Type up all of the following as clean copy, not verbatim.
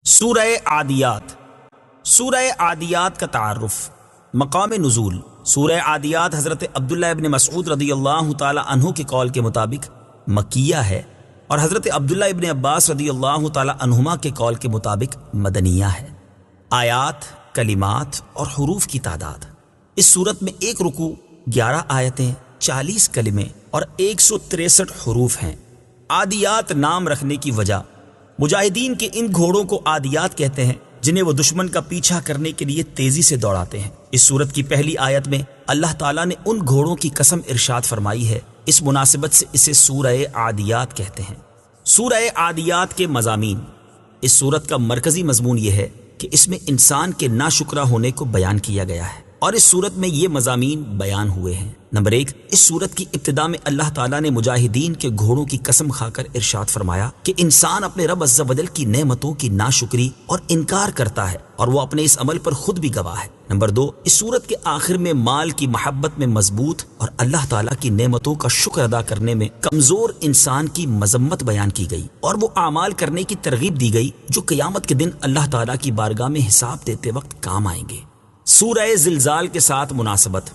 سورہ عادیات۔ سورہ عادیات کا تعارف۔ مقام نزول۔ سورہ عادیات حضرت عبداللہ ابن مسعود رضی اللہ تعالی عنہ کے قول کے مطابق مکیہ ہے، اور حضرت عبداللہ ابن عباس رضی اللہ تعالی عنہما کے قول کے مطابق مدنیہ ہے۔ آیات، کلمات اور حروف کی تعداد۔ اس صورت میں ایک رکوع، 11 آیتیں، 40 کلمے اور 163 حروف ہیں۔ عادیات نام رکھنے کی وجہ، مجاہدین کے ان گھوڑوں کو عادیات کہتے ہیں جنہیں وہ دشمن کا پیچھا کرنے کے لیے تیزی سے دوڑاتے ہیں۔ اس سورت کی پہلی آیت میں اللہ تعالیٰ نے ان گھوڑوں کی قسم ارشاد فرمائی ہے، اس مناسبت سے اسے سورہ عادیات کہتے ہیں۔ سورہ عادیات کے مضامین۔ اس سورت کا مرکزی مضمون یہ ہے کہ اس میں انسان کے ناشکرا ہونے کو بیان کیا گیا ہے، اور اس سورت میں یہ مضامین بیان ہوئے ہیں۔ نمبر 1، اس سورت کی ابتدا میں اللہ تعالیٰ نے مجاہدین کے گھوڑوں کی قسم کھا کر ارشاد فرمایا کہ انسان اپنے رب عز و جل کی نعمتوں کی ناشکری اور انکار کرتا ہے، اور وہ اپنے اس عمل پر خود بھی گواہ ہے۔ نمبر 2، اس سورت کے آخر میں مال کی محبت میں مضبوط اور اللہ تعالیٰ کی نعمتوں کا شکر ادا کرنے میں کمزور انسان کی مذمت بیان کی گئی، اور وہ اعمال کرنے کی ترغیب دی گئی جو قیامت کے دن اللہ تعالیٰ کی بارگاہ میں حساب دیتے وقت کام آئیں گے۔ سورہ زلزال کے ساتھ مناسبت۔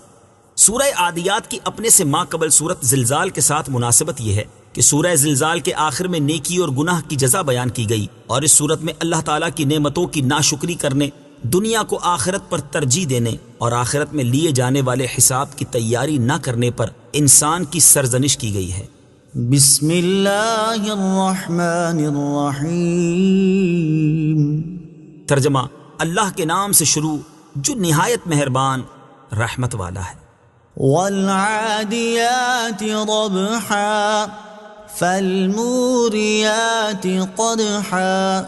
سورہ عادیات کی اپنے سے ماقبل سورت زلزال کے ساتھ مناسبت یہ ہے کہ سورہ زلزال کے آخر میں نیکی اور گناہ کی جزا بیان کی گئی، اور اس سورت میں اللہ تعالیٰ کی نعمتوں کی ناشکری کرنے، دنیا کو آخرت پر ترجیح دینے اور آخرت میں لیے جانے والے حساب کی تیاری نہ کرنے پر انسان کی سرزنش کی گئی ہے۔ بسم اللہ الرحمن الرحیم۔ ترجمہ، اللہ کے نام سے شروع جو نہایت مہربان رحمت والا ہے۔ والعادیات ضبحا فالموریات قدحا۔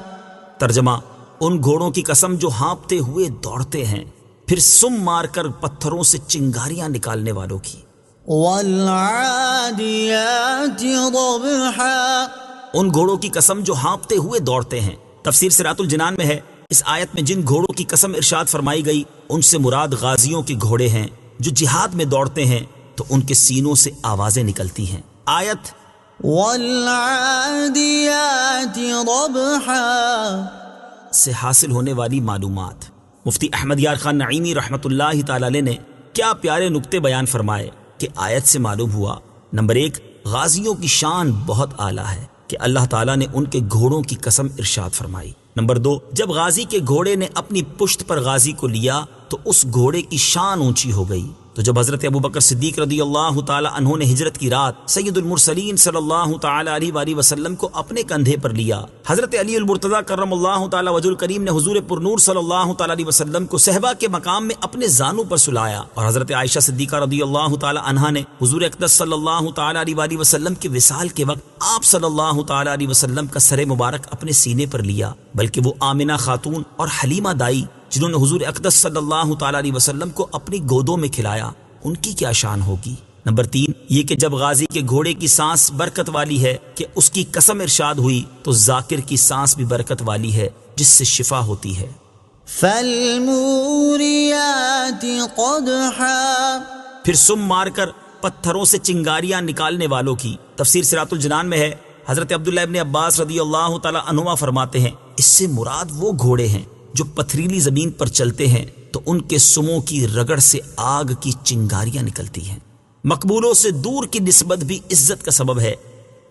ترجمہ، ان گھوڑوں کی قسم جو ہانپتے ہوئے دوڑتے ہیں، پھر سم مار کر پتھروں سے چنگاریاں نکالنے والوں کی۔ والعادیات ضبحا۔ ان گھوڑوں کی قسم جو ہانپتے ہوئے دوڑتے ہیں۔ تفسیر صراط الجنان میں ہے، اس آیت میں جن گھوڑوں کی قسم ارشاد فرمائی گئی ان سے مراد غازیوں کے گھوڑے ہیں جو جہاد میں دوڑتے ہیں تو ان کے سینوں سے آوازیں نکلتی ہیں۔ آیت والعادیات ضبحا سے حاصل ہونے والی معلومات۔ مفتی احمد یار خان نعیمی رحمۃ اللہ تعالی علیہ نے کیا پیارے نکتے بیان فرمائے کہ آیت سے معلوم ہوا۔ نمبر 1، غازیوں کی شان بہت اعلیٰ ہے کہ اللہ تعالیٰ نے ان کے گھوڑوں کی قسم ارشاد فرمائی۔ نمبر 2، جب غازی کے گھوڑے نے اپنی پشت پر غازی کو لیا تو اس گھوڑے کی شان اونچی ہو گئی۔ تو جب حضرت ابوبکر صدیق رضی اللہ تعالی عنہ نے ہجرت کی رات سید المرسلین صلی اللہ تعالی علیہ وآلہ وسلم کو اپنے کندھے پر لیا، حضرت علی المرتضی کرم اللہ تعالی وجہ الکریم نے حضور پرنور صلی اللہ تعالی علیہ وسلم کو صحبہ کے مقام میں اپنے زانوں پر سلایا، اور حضرت عائشہ صدیقہ رضی اللہ تعالی عنہا نے حضور اقدس صلی اللہ تعالی علیہ وآلہ وسلم کے وصال کے وقت آپ صلی اللہ تعالی علیہ وسلم کا سر مبارک اپنے سینے پر لیا، بلکہ وہ آمنہ خاتون اور حلیمہ دائی جنہوں نے حضور اقدس صلی اللہ تعالی علیہ وسلم کو اپنی گودوں میں کھلایا، ان کی کیا شان ہوگی۔ نمبر 3، یہ کہ جب غازی کے گھوڑے کی سانس برکت والی ہے کہ اس کی قسم ارشاد ہوئی، تو ذاکر کی سانس بھی برکت والی ہے جس سے شفا ہوتی ہے۔ فالموریات قدحا۔ پھر سم مار کر پتھروں سے چنگاریاں نکالنے والوں کی۔ تفسیر صراط الجنان میں ہے، حضرت عبداللہ ابن عباس رضی اللہ تعالی عنہما فرماتے ہیں، اس سے مراد وہ گھوڑے ہیں جو پتھریلی زمین پر چلتے ہیں تو ان کے سموں کی رگڑ سے آگ کی چنگاریاں نکلتی ہیں۔ مقبولوں سے دور کی نسبت بھی عزت کا سبب ہے۔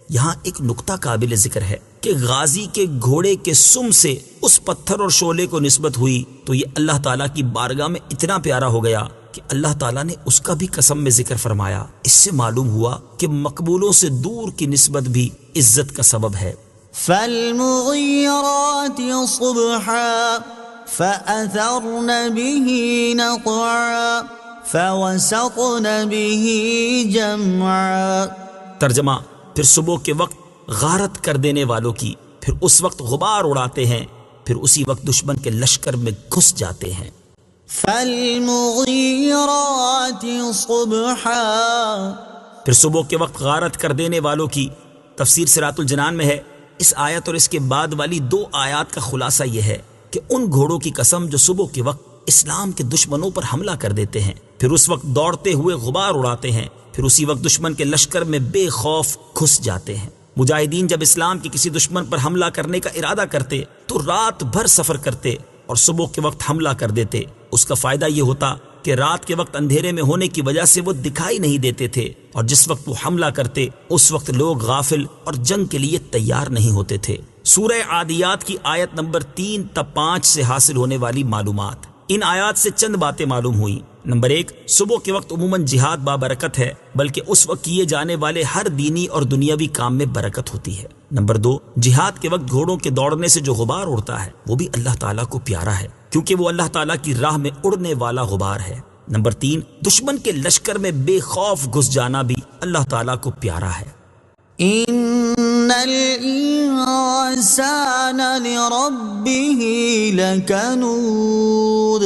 یہاں ایک نکتہ قابل ذکر ہے کہ غازی کے گھوڑے کے سم سے اس پتھر اور شعلے کو نسبت ہوئی تو یہ اللہ تعالیٰ کی بارگاہ میں اتنا پیارا ہو گیا کہ اللہ تعالیٰ نے اس کا بھی قسم میں ذکر فرمایا۔ اس سے معلوم ہوا کہ مقبولوں سے دور کی نسبت بھی عزت کا سبب ہے۔ فالمغیرات صبحا فأثرن به نقعا فوسطن به جمعا۔ ترجمہ، پھر صبح کے وقت غارت کر دینے والوں کی، پھر اس وقت غبار اڑاتے ہیں، پھر اسی وقت دشمن کے لشکر میں گھس جاتے ہیں۔ فالمغیرات صبحا۔ پھر صبح کے وقت غارت کر دینے والوں کی۔ تفسیر صراط الجنان میں ہے، اس آیت اور اس کے بعد والی 2 آیات کا خلاصہ یہ ہے کہ ان گھوڑوں کی قسم جو صبح کے وقت اسلام کے دشمنوں پر حملہ کر دیتے ہیں، پھر اس وقت دوڑتے ہوئے غبار اڑاتے ہیں، پھر اسی وقت دشمن کے لشکر میں بے خوف گھس جاتے ہیں۔ مجاہدین جب اسلام کے کسی دشمن پر حملہ کرنے کا ارادہ کرتے تو رات بھر سفر کرتے اور صبح کے وقت حملہ کر دیتے۔ اس کا فائدہ یہ ہوتا کہ رات کے وقت اندھیرے میں ہونے کی وجہ سے وہ دکھائی نہیں دیتے تھے، اور جس وقت وہ حملہ کرتے اس وقت لوگ غافل اور جنگ کے لیے تیار نہیں ہوتے تھے۔ سورہ عادیات کی آیت نمبر 3 تا 5 سے حاصل ہونے والی معلومات۔ ان آیات سے چند باتیں معلوم ہوئیں۔ نمبر 1، صبح کے وقت عموماً جہاد بابرکت ہے، بلکہ اس وقت کیے جانے والے ہر دینی اور دنیاوی کام میں برکت ہوتی ہے۔ نمبر 2، جہاد کے وقت گھوڑوں کے دوڑنے سے جو غبار اڑتا ہے وہ بھی اللہ تعالیٰ کو پیارا ہے، کیونکہ وہ اللہ تعالیٰ کی راہ میں اڑنے والا غبار ہے۔ نمبر 3، دشمن کے لشکر میں بے خوف گھس جانا بھی اللہ تعالیٰ کو پیارا ہے۔ إن الإنسان لربه لكنود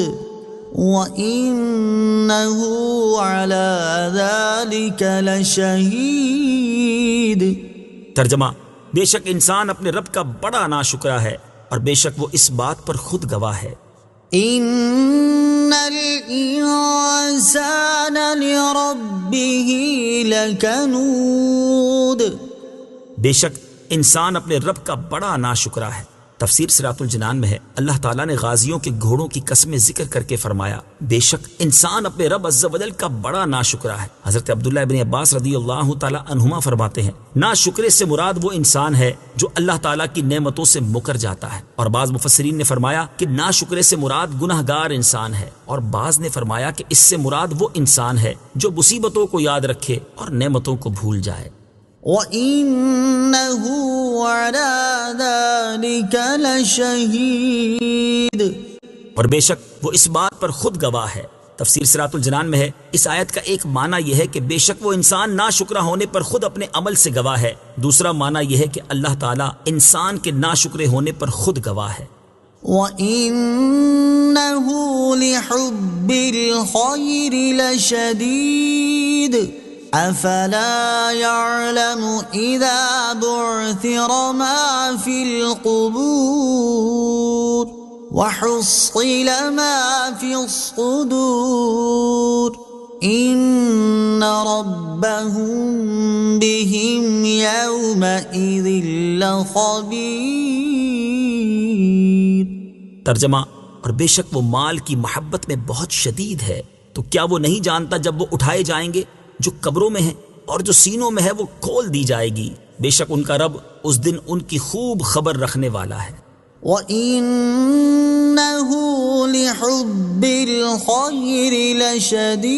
وإنه على ذلك لشهيد۔ ترجمہ، بے شک انسان اپنے رب کا بڑا ناشکرا ہے اور بے شک وہ اس بات پر خود گواہ ہے۔ إن الإنسان لربه لكنود، بے شک انسان اپنے رب کا بڑا ناشکرا ہے۔ تفسیر صراط الجنان میں ہے، اللہ تعالیٰ نے غازیوں کے گھوڑوں کی قسمیں ذکر کر کے فرمایا بے شک انسان اپنے رب عز و جل کا بڑا ناشکرا ہے۔ حضرت عبداللہ ابن عباس رضی اللہ تعالیٰ عنہما فرماتے ہیں، ناشکرے سے مراد وہ انسان ہے جو اللہ تعالیٰ کی نعمتوں سے مکر جاتا ہے، اور بعض مفسرین نے فرمایا کہ ناشکرے سے مراد گناہگار انسان ہے، اور بعض نے فرمایا کہ اس سے مراد وہ انسان ہے جو مصیبتوں کو یاد رکھے اور نعمتوں کو بھول جائے۔ وَإِنَّهُ عَلَى ذَلِكَ لَشَهِيدٌ، اور بے شک وہ اس بات پر خود گواہ ہے۔ تفسیر صراط الجنان میں ہے، اس آیت کا ایک معنی یہ ہے کہ بے شک وہ انسان ناشکرا ہونے پر خود اپنے عمل سے گواہ ہے، دوسرا معنی یہ ہے کہ اللہ تعالیٰ انسان کے ناشکرے ہونے پر خود گواہ ہے۔ وَإِنَّهُ لِحُبِّ الْخَيْرِ لَشَدِيدٌ أَفَلَا يَعْلَمُ إِذَا بُعْثِرَ مَا فِي الْقُبُورِ وَحُصِّلَ مَا فِي الصُّدُورِ إِنَّ رَبَّهُمْ بِهِمْ يَوْمَئِذٍ لَخَبِيرٌ۔ ترجمہ، اور بے شک وہ مال کی محبت میں بہت شدید ہے، تو کیا وہ نہیں جانتا جب وہ اٹھائے جائیں گے جو قبروں میں ہیں اور جو سینوں میں ہے وہ کھول دی جائے گی، بے شک ان کا رب اس دن ان کی خوب خبر رکھنے والا ہے۔ وَإِنَّهُ لِحُبِّ الْخَيْرِ لَشَدِيدٌ،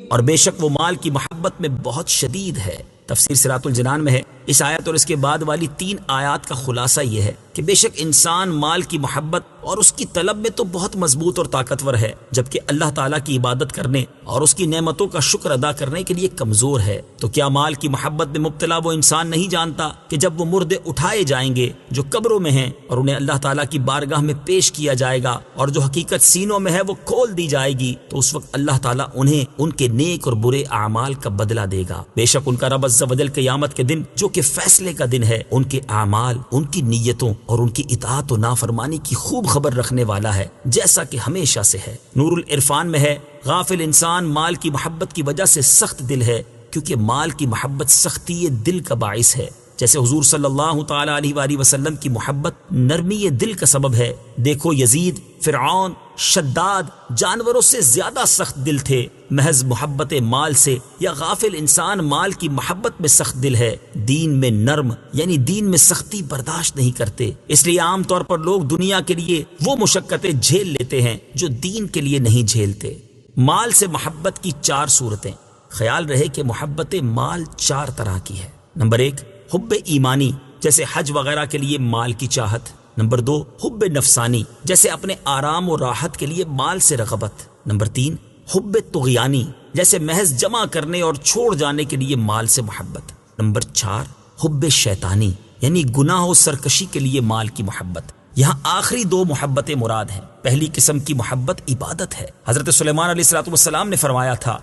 اور بے شک وہ مال کی محبت میں بہت شدید ہے۔ تفسیر صراط الجنان میں ہے، اس آیت اور اس کے بعد والی 3 آیات کا خلاصہ یہ ہے کہ بے شک انسان مال کی محبت اور اس کی طلب میں تو بہت مضبوط اور طاقتور ہے، جبکہ اللہ تعالیٰ کی عبادت کرنے اور اس کی نعمتوں کا شکر ادا کرنے کے لیے کمزور ہے۔ تو کیا مال کی محبت میں مبتلا وہ انسان نہیں جانتا کہ جب وہ مردے اٹھائے جائیں گے جو قبروں میں ہیں اور انہیں اللہ تعالیٰ کی بارگاہ میں پیش کیا جائے گا اور جو حقیقت سینوں میں ہے وہ کھول دی جائے گی، تو اس وقت اللہ تعالیٰ انہیں ان کے نیک اور برے اعمال کا بدلہ دے گا۔ بے شک ان کا رب عز و جل قیامت کے دن جو کہ فیصلے کا دن ہے، ان کے اعمال، ان کی نیتوں اور ان کی اطاعت و نافرمانی کی خوب خبر رکھنے والا ہے، جیسا کہ ہمیشہ سے ہے۔ نور العرفان میں ہے، غافل انسان مال کی محبت کی وجہ سے سخت دل ہے، کیونکہ مال کی محبت سختی دل کا باعث ہے، جیسے حضور صلی اللہ تعالی علیہ وآلہ وسلم کی محبت نرمی دل کا سبب ہے۔ دیکھو یزید، فرعون، شداد جانوروں سے زیادہ سخت دل تھے، محض محبت مال سے، یا غافل انسان مال کی محبت میں سخت دل ہے، دین میں نرم یعنی دین میں سختی برداشت نہیں کرتے۔ اس لیے عام طور پر لوگ دنیا کے لیے وہ مشقتیں جھیل لیتے ہیں جو دین کے لیے نہیں جھیلتے۔ مال سے محبت کی 4 صورتیں۔ خیال رہے کہ محبت مال 4 طرح کی ہے۔ نمبر 1، حب ایمانی، جیسے حج وغیرہ کے لیے مال کی چاہت۔ نمبر 2، حب نفسانی، جیسے اپنے آرام و راحت کے لیے مال سے رغبت۔ نمبر 3، حب طغیانی، جیسے محض جمع کرنے اور چھوڑ جانے کے لیے مال سے محبت۔ نمبر 4، حب شیطانی، یعنی گناہ و سرکشی کے لیے مال کی محبت۔ یہاں آخری 2 محبتیں مراد ہیں۔ پہلی قسم کی محبت عبادت ہے۔ حضرت سلیمان علیہ السلام نے فرمایا تھا،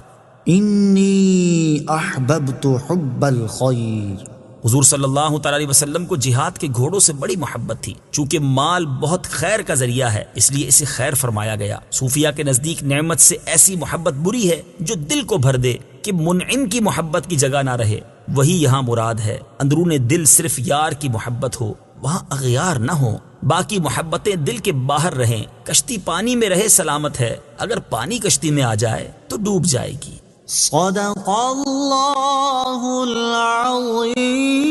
انی احببت حب الخیر۔ حضور صلی اللہ تعالی علیہ وسلم کو جہاد کے گھوڑوں سے بڑی محبت تھی، چونکہ مال بہت خیر کا ذریعہ ہے، اس لیے اسے خیر فرمایا گیا۔ صوفیہ کے نزدیک نعمت سے ایسی محبت بری ہے جو دل کو بھر دے، کہ منعم کی محبت کی جگہ نہ رہے، وہی یہاں مراد ہے۔ اندرون دل صرف یار کی محبت ہو، وہاں اغیار نہ ہو، باقی محبتیں دل کے باہر رہیں۔ کشتی پانی میں رہے سلامت ہے، اگر پانی کشتی میں آ جائے تو ڈوب جائے گی۔ صدق اللہ العظیم۔